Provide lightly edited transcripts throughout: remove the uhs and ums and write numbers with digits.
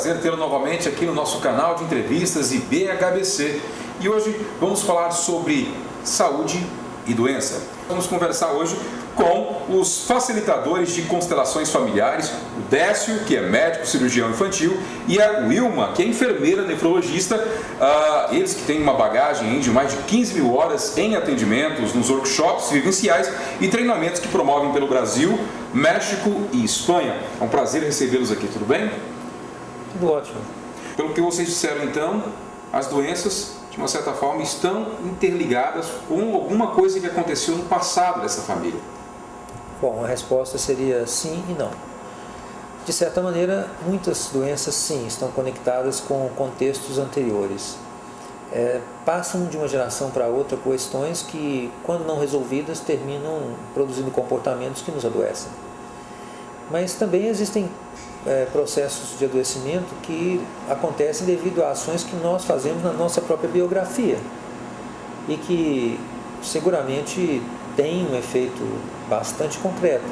prazer tê-lo novamente aqui no nosso canal de entrevistas IBHBC. E hoje vamos falar sobre saúde e doença. Vamos conversar hoje com os facilitadores de constelações familiares, o Décio, que é médico cirurgião infantil, e a Wilma, que é enfermeira nefrologista. Eles que têm uma bagagem de mais de 15 mil horas em atendimentos, nos workshops vivenciais e treinamentos que promovem pelo Brasil, México e Espanha. É um prazer recebê-los aqui, tudo bem? Tudo ótimo. Pelo que vocês disseram então, as doenças, de uma certa forma, estão interligadas com alguma coisa que aconteceu no passado dessa família. Bom, a resposta seria sim e não. De certa maneira, muitas doenças sim estão conectadas com contextos anteriores. Passam de uma geração para outra questões que, quando não resolvidas, terminam produzindo comportamentos que nos adoecem. Mas também existem processos de adoecimento que acontecem devido a ações que nós fazemos na nossa própria biografia e que seguramente tem um efeito bastante concreto,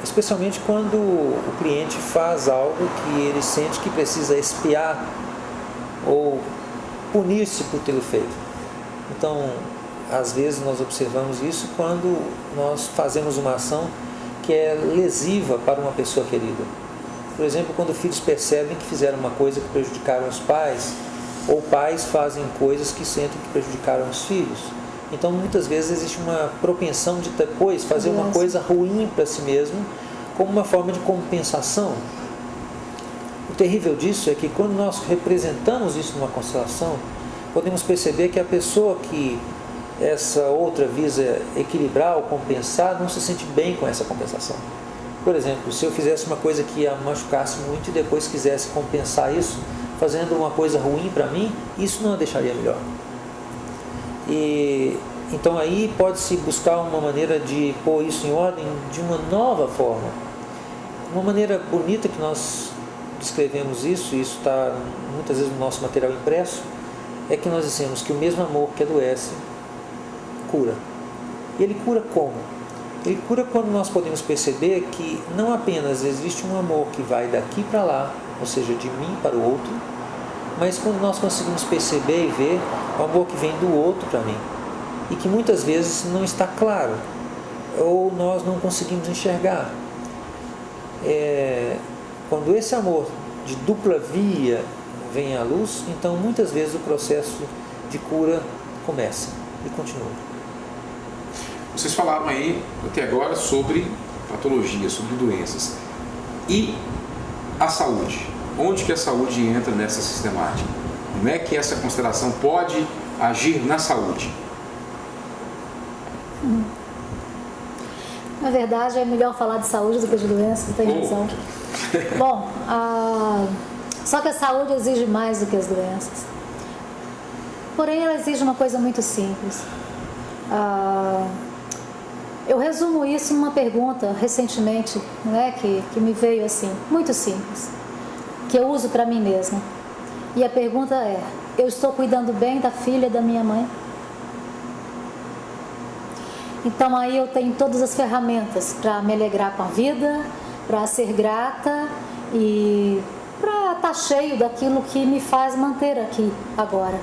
especialmente quando o cliente faz algo que ele sente que precisa expiar ou punir-se por tê-lo feito. Então, às vezes nós observamos isso quando nós fazemos uma ação que é lesiva para uma pessoa querida. Por exemplo, quando filhos percebem que fizeram uma coisa que prejudicaram os pais, ou pais fazem coisas que sentem que prejudicaram os filhos. Então, muitas vezes existe uma propensão de depois fazer uma coisa ruim para si mesmo, como uma forma de compensação. O terrível disso é que quando nós representamos isso numa constelação, podemos perceber que a pessoa que essa outra visa equilibrar ou compensar não se sente bem com essa compensação. Por exemplo, se eu fizesse uma coisa que a machucasse muito e depois quisesse compensar isso fazendo uma coisa ruim para mim, isso não a deixaria melhor. E então aí pode-se buscar uma maneira de pôr isso em ordem de uma nova forma. Uma maneira bonita que nós descrevemos isso, e isso está muitas vezes no nosso material impresso, é que nós dizemos que o mesmo amor que adoece cura. E ele cura como? Ele cura quando nós podemos perceber que não apenas existe um amor que vai daqui para lá, ou seja, de mim para o outro, mas quando nós conseguimos perceber e ver o amor que vem do outro para mim, e que muitas vezes não está claro, ou nós não conseguimos enxergar. Quando esse amor de dupla via vem à luz, então muitas vezes o processo de cura começa e continua. Vocês falaram aí até agora sobre patologias, sobre doenças. E a saúde? Onde que a saúde entra nessa sistemática? Como é que essa constelação pode agir na saúde? Na verdade, é melhor falar de saúde do que de doença, tem razão. Bom, só que a saúde exige mais do que as doenças. Porém, ela exige uma coisa muito simples. Eu resumo isso numa pergunta recentemente, né, que me veio assim, muito simples, que eu uso para mim mesma. E a pergunta é: eu estou cuidando bem da filha da minha mãe? Então aí eu tenho todas as ferramentas para me alegrar com a vida, para ser grata e para estar cheio daquilo que me faz manter aqui agora.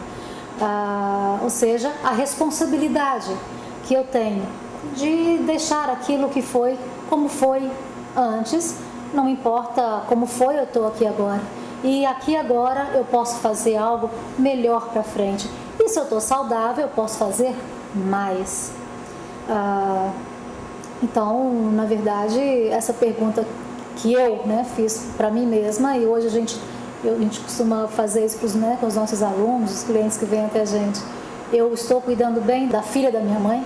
Ou seja, a responsabilidade que eu tenho de deixar aquilo que foi como foi antes, não importa como foi, eu estou aqui agora. E aqui agora eu posso fazer algo melhor para frente. E se eu estou saudável, eu posso fazer mais. Então, na verdade, essa pergunta que eu fiz para mim mesma, e hoje a gente costuma fazer isso com os nossos alunos, os clientes que vêm até a gente. Eu estou cuidando bem da filha da minha mãe?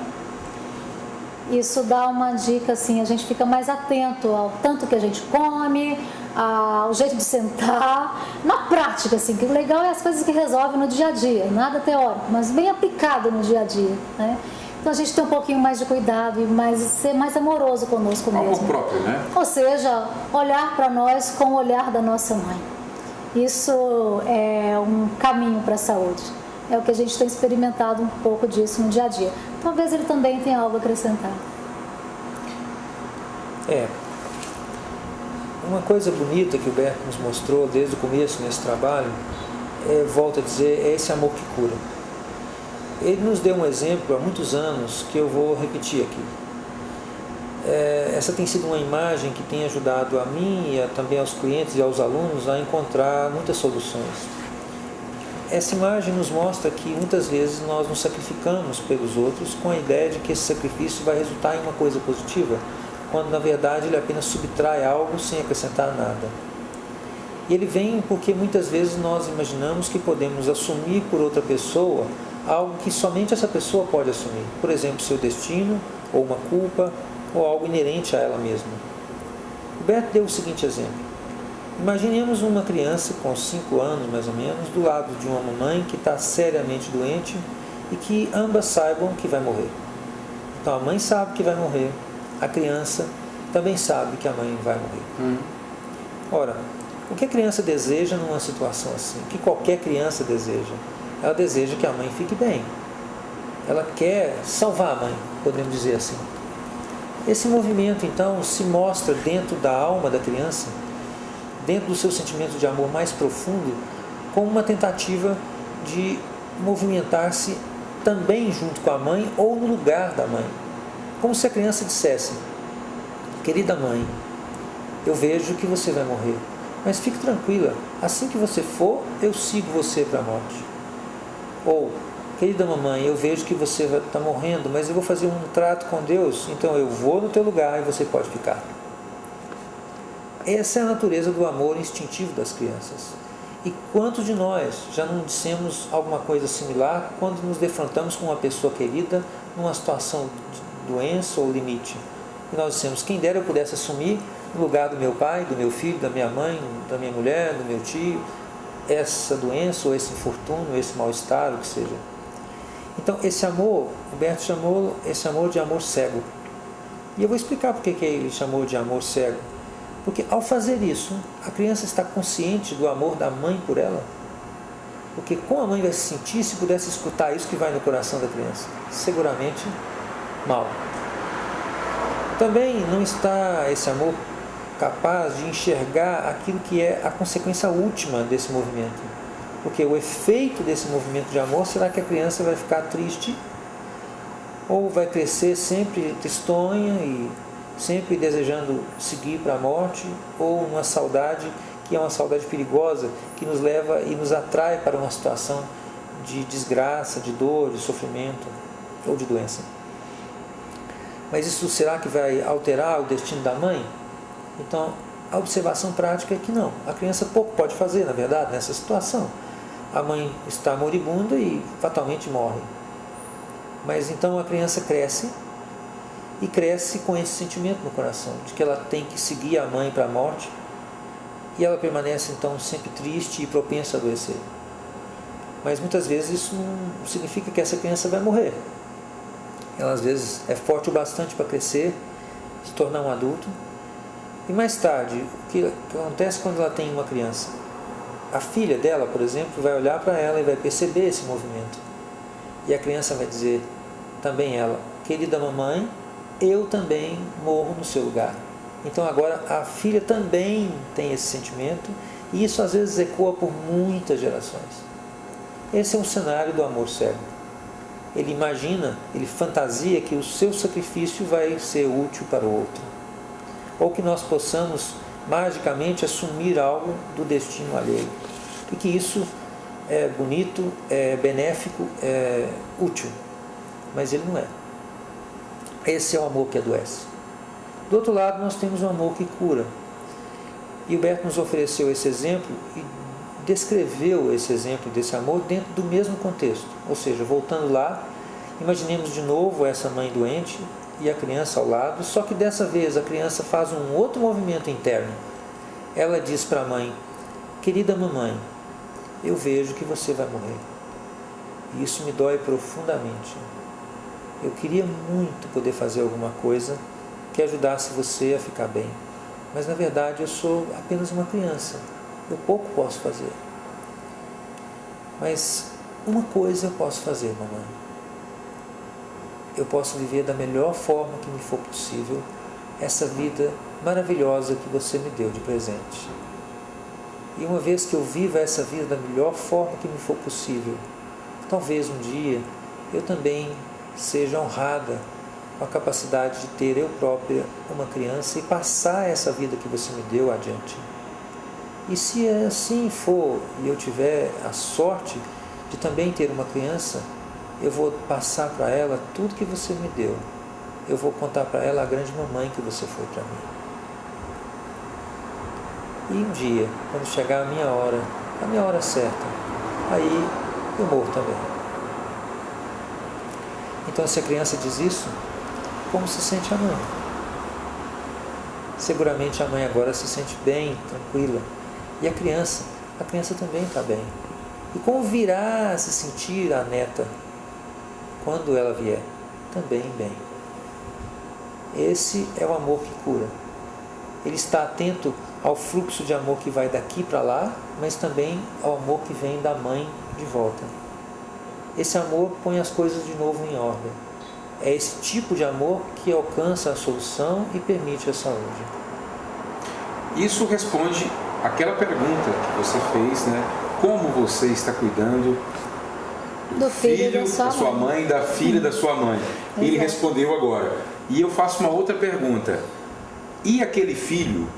Isso dá uma dica, assim, a gente fica mais atento ao tanto que a gente come, ao jeito de sentar, na prática, assim, que o legal é as coisas que resolve no dia a dia, nada teórico, mas bem aplicado no dia a dia, né? Então a gente tem um pouquinho mais de cuidado e ser mais amoroso conosco mesmo. Amor próprio, né? Ou seja, olhar para nós com o olhar da nossa mãe. Isso é um caminho para a saúde. É o que a gente tem experimentado um pouco disso no dia a dia. Talvez ele também tenha algo a acrescentar. uma coisa bonita que o Humberto nos mostrou desde o começo nesse trabalho, volto a dizer, é esse amor que cura. Ele nos deu um exemplo há muitos anos que eu vou repetir aqui. Essa tem sido uma imagem que tem ajudado a mim e também aos clientes e aos alunos a encontrar muitas soluções. Essa imagem nos mostra que muitas vezes nós nos sacrificamos pelos outros com a ideia de que esse sacrifício vai resultar em uma coisa positiva, quando na verdade ele apenas subtrai algo sem acrescentar nada. E ele vem porque muitas vezes nós imaginamos que podemos assumir por outra pessoa algo que somente essa pessoa pode assumir. Por exemplo, seu destino, ou uma culpa, ou algo inerente a ela mesma. Humberto deu o seguinte exemplo. Imaginemos uma criança com 5 anos, mais ou menos, do lado de uma mamãe que está seriamente doente e que ambas saibam que vai morrer. Então a mãe sabe que vai morrer, a criança também sabe que a mãe vai morrer. Ora, o que a criança deseja numa situação assim? O que qualquer criança deseja? Ela deseja que a mãe fique bem. Ela quer salvar a mãe, podemos dizer assim. Esse movimento, então, se mostra dentro da alma da criança, dentro do seu sentimento de amor mais profundo, como uma tentativa de movimentar-se também junto com a mãe ou no lugar da mãe. Como se a criança dissesse: querida mãe, eu vejo que você vai morrer, mas fique tranquila, assim que você for, eu sigo você para a morte. Ou, querida mamãe, eu vejo que você está morrendo, mas eu vou fazer um trato com Deus, então eu vou no teu lugar e você pode ficar. Essa é a natureza do amor instintivo das crianças. E quantos de nós já não dissemos alguma coisa similar quando nos defrontamos com uma pessoa querida numa situação de doença ou limite? E nós dissemos: quem dera eu pudesse assumir no lugar do meu pai, do meu filho, da minha mãe, da minha mulher, do meu tio, essa doença ou esse infortúnio, esse mal-estar, o que seja. Então, esse amor, Humberto chamou esse amor de amor cego. E eu vou explicar por que ele chamou de amor cego. Porque ao fazer isso, a criança está consciente do amor da mãe por ela. Porque como a mãe vai se sentir se pudesse escutar isso que vai no coração da criança? Seguramente mal. Também não está esse amor capaz de enxergar aquilo que é a consequência última desse movimento. Porque o efeito desse movimento de amor será que a criança vai ficar triste ou vai crescer sempre tristonha e sempre desejando seguir para a morte, ou uma saudade que é uma saudade perigosa que nos leva e nos atrai para uma situação de desgraça, de dor, de sofrimento ou de doença. Mas isso será que vai alterar o destino da mãe? Então, a observação prática é que não. A criança pouco pode fazer, na verdade, nessa situação. A mãe está moribunda e fatalmente morre. Mas então a criança cresce, e cresce com esse sentimento no coração, de que ela tem que seguir a mãe para a morte, e ela permanece então sempre triste e propensa a adoecer. Mas muitas vezes isso não significa que essa criança vai morrer. Ela às vezes é forte o bastante para crescer, se tornar um adulto, e mais tarde, o que acontece quando ela tem uma criança? A filha dela, por exemplo, vai olhar para ela e vai perceber esse movimento. E a criança vai dizer, também ela: querida mamãe, eu também morro no seu lugar. Então agora a filha também tem esse sentimento, e isso às vezes ecoa por muitas gerações. Esse é um cenário do amor cego. Ele imagina, ele fantasia que o seu sacrifício vai ser útil para o outro, ou que nós possamos magicamente assumir algo do destino alheio, e que isso é bonito, é benéfico, é útil, mas ele não é. Esse é o amor que adoece. Do outro lado, nós temos o amor que cura. E o Humberto nos ofereceu esse exemplo e descreveu esse exemplo desse amor dentro do mesmo contexto. Ou seja, voltando lá, imaginemos de novo essa mãe doente e a criança ao lado, só que dessa vez a criança faz um outro movimento interno. Ela diz para a mãe: querida mamãe, eu vejo que você vai morrer. E isso me dói profundamente. Eu queria muito poder fazer alguma coisa que ajudasse você a ficar bem. Mas na verdade eu sou apenas uma criança. Eu pouco posso fazer. Mas uma coisa eu posso fazer, mamãe. Eu posso viver da melhor forma que me for possível essa vida maravilhosa que você me deu de presente. E uma vez que eu viva essa vida da melhor forma que me for possível, talvez um dia eu também seja honrada com a capacidade de ter eu própria uma criança e passar essa vida que você me deu adiante. E se assim for e eu tiver a sorte de também ter uma criança, eu vou passar para ela tudo que você me deu. Eu vou contar para ela a grande mamãe que você foi para mim. E um dia, quando chegar a minha hora certa, aí eu morro também. Então, se a criança diz isso, como se sente a mãe? Seguramente a mãe agora se sente bem, tranquila. E a criança também está bem. E como virá a se sentir a neta quando ela vier? Também bem. Esse é o amor que cura. Ele está atento ao fluxo de amor que vai daqui para lá, mas também ao amor que vem da mãe de volta. Esse amor põe as coisas de novo em ordem. É esse tipo de amor que alcança a solução e permite a saúde. Isso responde àquela pergunta que você fez, né? Como você está cuidando do filho da sua mãe, da filha da sua mãe? Ele respondeu agora. E eu faço uma outra pergunta. E aquele filho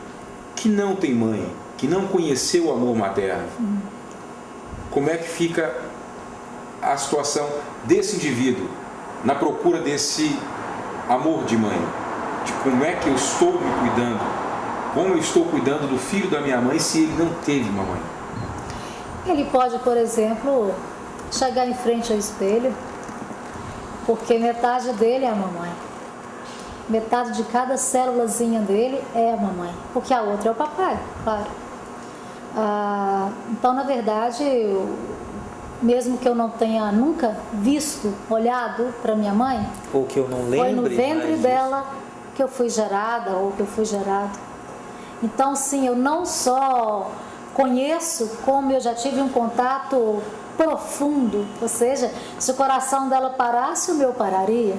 que não tem mãe, que não conheceu o amor materno? Como é que fica a situação desse indivíduo na procura desse amor de mãe? De como é que eu estou me cuidando? Como eu estou cuidando do filho da minha mãe se ele não teve uma mãe? Ele pode, por exemplo, chegar em frente ao espelho, porque metade dele é a mamãe. Metade de cada célulazinha dele é a mamãe, porque a outra é o papai, claro. Então, na verdade, mesmo que eu não tenha nunca visto, olhado para minha mãe, ou que eu não lembre, foi no ventre dela que eu fui gerada ou que eu fui gerado. Então, sim, eu não só conheço, como eu já tive um contato profundo, ou seja, se o coração dela parasse, o meu pararia.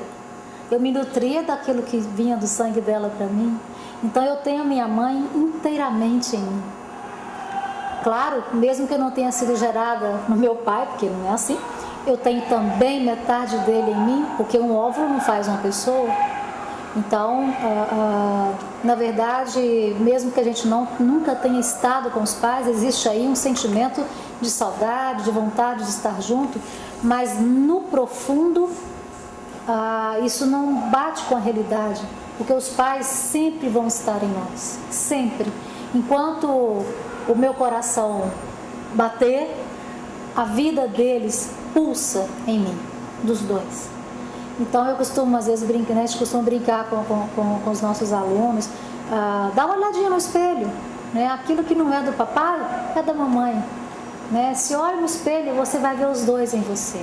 Eu me nutria daquilo que vinha do sangue dela para mim. Então eu tenho a minha mãe inteiramente em mim. Claro, mesmo que eu não tenha sido gerada no meu pai, porque não é assim, eu tenho também metade dele em mim, porque um óvulo não faz uma pessoa. Então, na verdade, mesmo que a gente nunca tenha estado com os pais, existe aí um sentimento de saudade, de vontade de estar junto, mas no profundo, isso não bate com a realidade, porque os pais sempre vão estar em nós, sempre. Enquanto o meu coração bater, a vida deles pulsa em mim, dos dois. Então eu costumo, às vezes, brincar, né? A gente costuma brincar com os nossos alunos, dá uma olhadinha no espelho, né? Aquilo que não é do papai é da mamãe, né? Se olha no espelho, você vai ver os dois em você.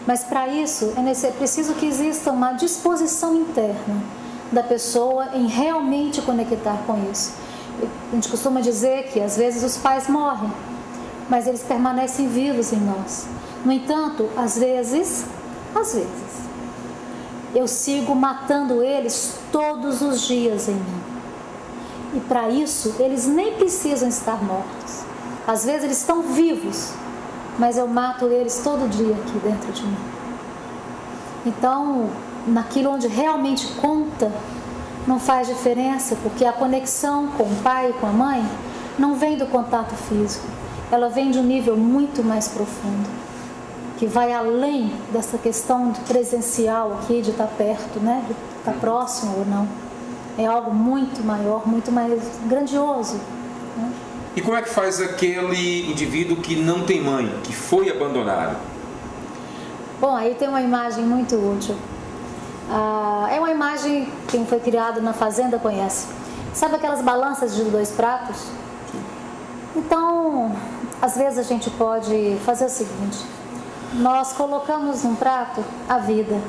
Mas para isso é preciso que exista uma disposição interna da pessoa em realmente conectar com isso. A gente costuma dizer que às vezes os pais morrem, mas eles permanecem vivos em nós. No entanto, às vezes, eu sigo matando eles todos os dias em mim. E para isso, eles nem precisam estar mortos. Às vezes eles estão vivos, mas eu mato eles todo dia aqui dentro de mim. Então, naquilo onde realmente conta, não faz diferença, porque a conexão com o pai e com a mãe não vem do contato físico, ela vem de um nível muito mais profundo, que vai além dessa questão de presencial aqui, de estar perto, né? De estar próximo ou não. É algo muito maior, muito mais grandioso, né? E como é que faz aquele indivíduo que não tem mãe, que foi abandonado? Bom, aí tem uma imagem muito útil. É uma imagem que quem foi criado na fazenda conhece. Sabe aquelas balanças de 2 pratos? Então, às vezes a gente pode fazer o seguinte: nós colocamos num prato a vida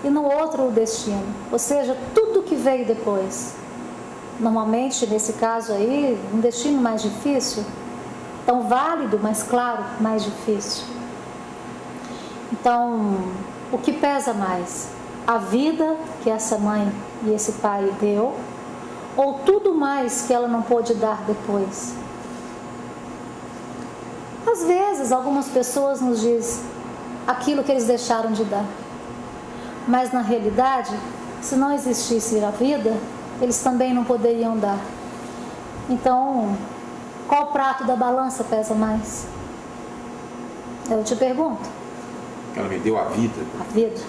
e no outro o destino, ou seja, tudo que veio depois. Normalmente, nesse caso aí, um destino mais difícil, tão válido, mas claro, mais difícil. Então, o que pesa mais? a vida que essa mãe e esse pai deu, ou tudo mais que ela não pôde dar depois? Às vezes, algumas pessoas nos dizem aquilo que eles deixaram de dar. Mas, na realidade, se não existisse a vida, eles também não poderiam dar. Então, qual prato da balança pesa mais? Eu te pergunto. Ela me deu a vida. A vida.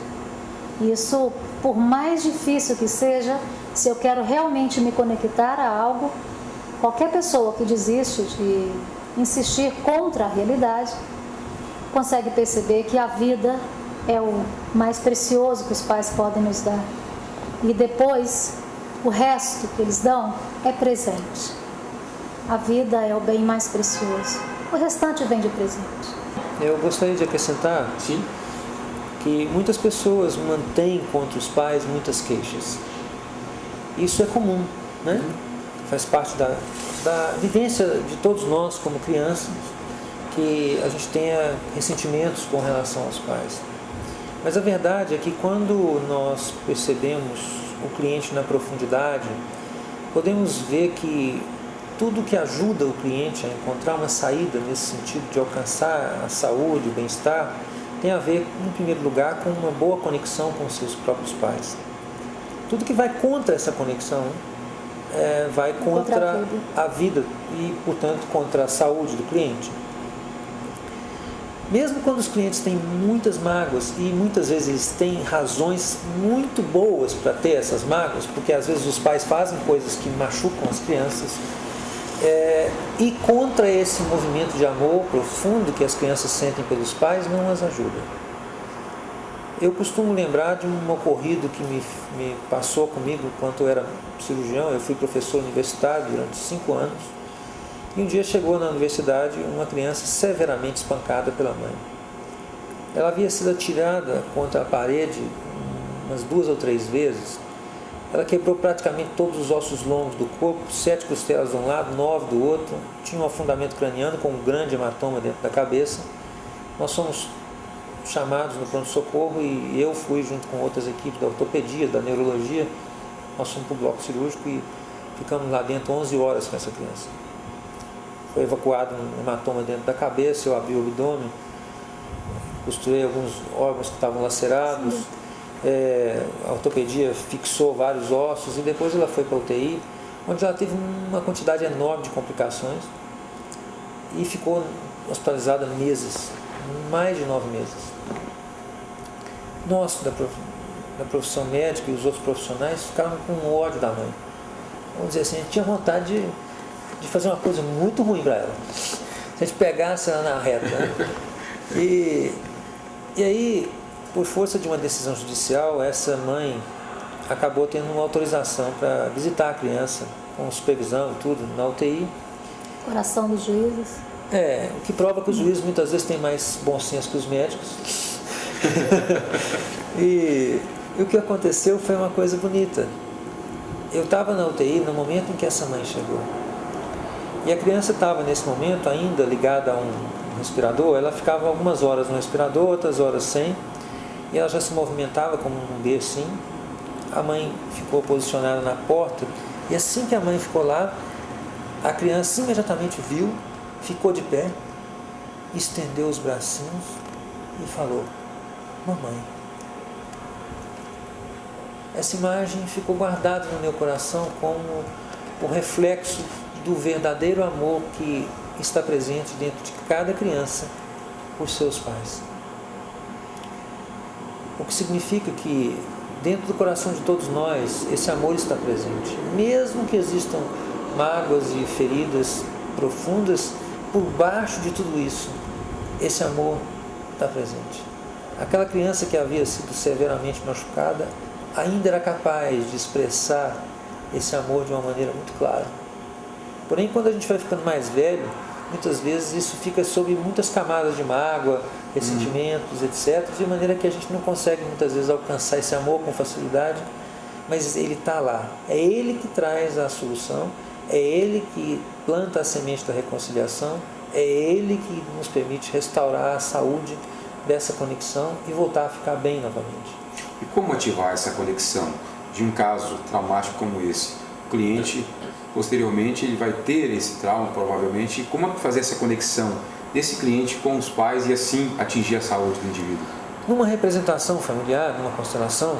Isso, por mais difícil que seja, se eu quero realmente me conectar a algo, qualquer pessoa que desiste de insistir contra a realidade, consegue perceber que a vida é o mais precioso que os pais podem nos dar. E depois, o resto que eles dão é presente. A vida é o bem mais precioso. O restante vem de presente. Eu gostaria de acrescentar Sim. que muitas pessoas mantêm contra os pais muitas queixas. Isso é comum, né? Faz parte da vivência de todos nós como crianças, que a gente tenha ressentimentos com relação aos pais. Mas a verdade é que quando nós percebemos o cliente na profundidade, podemos ver que tudo que ajuda o cliente a encontrar uma saída nesse sentido de alcançar a saúde, o bem-estar, tem a ver, em primeiro lugar, com uma boa conexão com os seus próprios pais. Tudo que vai contra essa conexão vai contra a vida e, portanto, contra a saúde do cliente. Mesmo quando os clientes têm muitas mágoas, e muitas vezes eles têm razões muito boas para ter essas mágoas, porque às vezes os pais fazem coisas que machucam as crianças, e contra esse movimento de amor profundo que as crianças sentem pelos pais, não as ajuda. Eu costumo lembrar de um ocorrido que me passou comigo enquanto eu era cirurgião. Eu fui professor universitário durante 5 anos, e um dia chegou na universidade uma criança severamente espancada pela mãe. Ela havia sido atirada contra a parede umas 2 ou 3 vezes. Ela quebrou praticamente todos os ossos longos do corpo, 7 costelas de um lado, 9 do outro. Tinha um afundamento craniano com um grande hematoma dentro da cabeça. Nós fomos chamados no pronto-socorro e eu fui junto com outras equipes da ortopedia, da neurologia. Nós fomos para o bloco cirúrgico e ficamos lá dentro 11 horas com essa criança. Foi evacuado um hematoma dentro da cabeça, eu abri o abdômen, costurei alguns órgãos que estavam lacerados. A ortopedia fixou vários ossos e depois ela foi para a UTI, onde ela teve uma quantidade enorme de complicações e ficou hospitalizada meses, mais de 9 meses. Nós, da profissão médica e os outros profissionais, ficaram com ódio da mãe. Vamos dizer assim, a gente tinha vontade de fazer uma coisa muito ruim para ela, se a gente pegasse ela na reta, né? E aí, por força de uma decisão judicial, essa mãe acabou tendo uma autorização para visitar a criança, com supervisão e tudo, na UTI. Coração dos juízes. O que prova que os juízes muitas vezes têm mais bom senso que os médicos. E o que aconteceu foi uma coisa bonita. Eu estava na UTI no momento em que essa mãe chegou. E a criança estava nesse momento ainda ligada a um respirador. Ela ficava algumas horas no respirador, outras horas sem. E ela já se movimentava como um bercinho. A mãe ficou posicionada na porta. E assim que a mãe ficou lá, a criança imediatamente viu, ficou de pé, estendeu os bracinhos e falou: mamãe. Essa imagem ficou guardada no meu coração como o reflexo do verdadeiro amor que está presente dentro de cada criança por seus pais. O que significa que dentro do coração de todos nós esse amor está presente. Mesmo que existam mágoas e feridas profundas, por baixo de tudo isso, esse amor está presente. Aquela criança que havia sido severamente machucada ainda era capaz de expressar esse amor de uma maneira muito clara. Porém, quando a gente vai ficando mais velho, muitas vezes isso fica sob muitas camadas de mágoa, ressentimentos, etc., de maneira que a gente não consegue muitas vezes alcançar esse amor com facilidade, mas ele está lá. É ele que traz a solução, é ele que planta a semente da reconciliação, é ele que nos permite restaurar a saúde dessa conexão e voltar a ficar bem novamente. E como ativar essa conexão de um caso traumático como esse? O cliente, posteriormente, ele vai ter esse trauma, provavelmente. Como fazer essa conexão desse cliente com os pais e assim atingir a saúde do indivíduo? Numa representação familiar, numa constelação,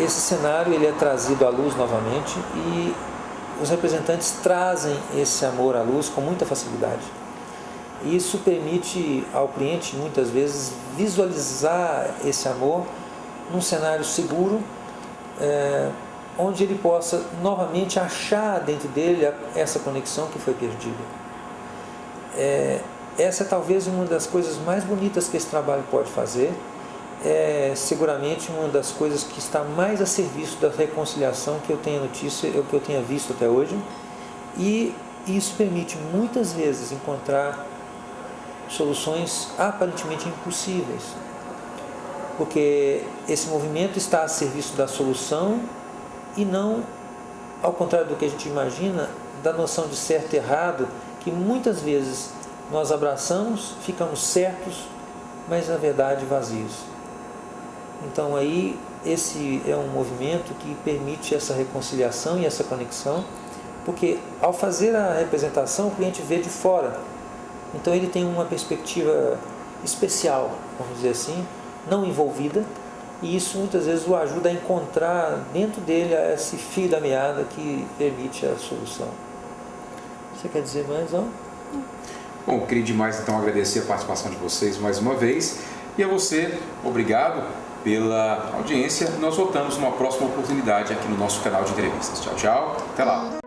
esse cenário ele é trazido à luz novamente e os representantes trazem esse amor à luz com muita facilidade. Isso permite ao cliente, muitas vezes, visualizar esse amor num cenário seguro, onde ele possa novamente achar dentro dele essa conexão que foi perdida. Essa é talvez uma das coisas mais bonitas que esse trabalho pode fazer. É seguramente uma das coisas que está mais a serviço da reconciliação que eu tenho notícia, que eu tenha visto até hoje. E isso permite muitas vezes encontrar soluções aparentemente impossíveis, porque esse movimento está a serviço da solução e não, ao contrário do que a gente imagina, da noção de certo e errado, que muitas vezes nós abraçamos, ficamos certos, mas na verdade vazios. Então aí esse é um movimento que permite essa reconciliação e essa conexão, porque ao fazer a representação o cliente vê de fora, então ele tem uma perspectiva especial, vamos dizer assim, não envolvida, e isso muitas vezes o ajuda a encontrar dentro dele esse fio da meada que permite a solução. Você quer dizer mais, não? Bom, queria demais então agradecer a participação de vocês mais uma vez, e a você, obrigado pela audiência. Nós voltamos numa próxima oportunidade aqui no nosso canal de entrevistas. Tchau, tchau, até lá!